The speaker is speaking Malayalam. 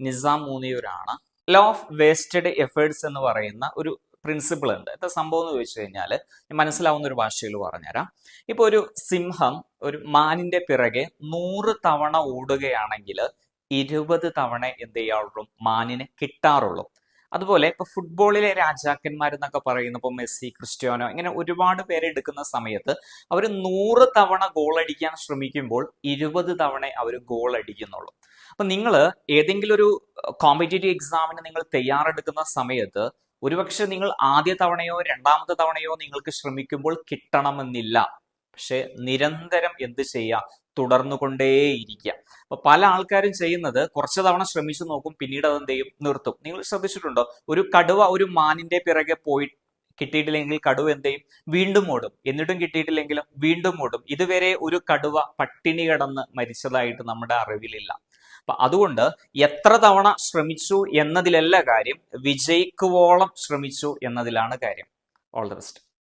നിസാം മൂന്നിയൂരാണ്. ലോ ഓഫ് വേസ്റ്റഡ് എഫേർട്സ് എന്ന് പറയുന്ന ഒരു പ്രിൻസിപ്പിൾ ഉണ്ട്. എന്താ സംഭവം എന്ന് ചോദിച്ചു കഴിഞ്ഞാൽ മനസ്സിലാവുന്ന ഒരു ഭാഷയിൽ പറഞ്ഞുതരാം. ഇപ്പൊ ഒരു സിംഹം ഒരു മാനിന്റെ പിറകെ 100 തവണ ഓടുകയാണെങ്കിൽ 20 തവണ എന്ത് ചെയ്യാറുള്ളൂ? മാനിനെ കിട്ടാറുള്ളൂ. അതുപോലെ ഇപ്പൊ ഫുട്ബോളിലെ രാജാക്കന്മാരെന്നൊക്കെ പറയുന്ന ഇപ്പൊ മെസ്സി, ക്രിസ്ത്യാനോ ഇങ്ങനെ ഒരുപാട് പേരെ എടുക്കുന്ന സമയത്ത് അവർ 100 തവണ ഗോൾ അടിക്കാൻ ശ്രമിക്കുമ്പോൾ 20 തവണ അവർ ഗോൾ അടിക്കുന്നുള്ളൂ. അപ്പൊ നിങ്ങൾ ഏതെങ്കിലും ഒരു കോമ്പറ്റേറ്റീവ് എക്സാമിന് നിങ്ങൾ തയ്യാറെടുക്കുന്ന സമയത്ത് ഒരുപക്ഷെ നിങ്ങൾ ആദ്യ തവണയോ രണ്ടാമത്തെ തവണയോ നിങ്ങൾക്ക് ശ്രമിക്കുമ്പോൾ കിട്ടണമെന്നില്ല. പക്ഷെ നിരന്തരം എന്ത് ചെയ്യുക? തുടർന്നുകൊണ്ടേയിരിക്കുക. അപ്പൊ പല ആൾക്കാരും ചെയ്യുന്നത് കുറച്ച് തവണ ശ്രമിച്ചു നോക്കും, പിന്നീട് അത് എന്ത് ചെയ്യും? നിർത്തും. നിങ്ങൾ ശ്രദ്ധിച്ചിട്ടുണ്ടോ? ഒരു കടുവ ഒരു മാനിന്റെ പിറകെ പോയി കിട്ടിയിട്ടില്ലെങ്കിൽ കടുവ എന്ത് ചെയ്യും? വീണ്ടും ഓടും. എന്നിട്ടും കിട്ടിയിട്ടില്ലെങ്കിലും വീണ്ടും ഓടും. ഇതുവരെ ഒരു കടുവ പട്ടിണി കിടന്ന് മരിച്ചതായിട്ട് നമ്മുടെ അറിവിലില്ല. അപ്പൊ അതുകൊണ്ട് എത്ര തവണ ശ്രമിച്ചു എന്നതിലല്ല കാര്യം, വിജയിക്കുവോളം ശ്രമിച്ചു എന്നതിലാണ് കാര്യം. All the best.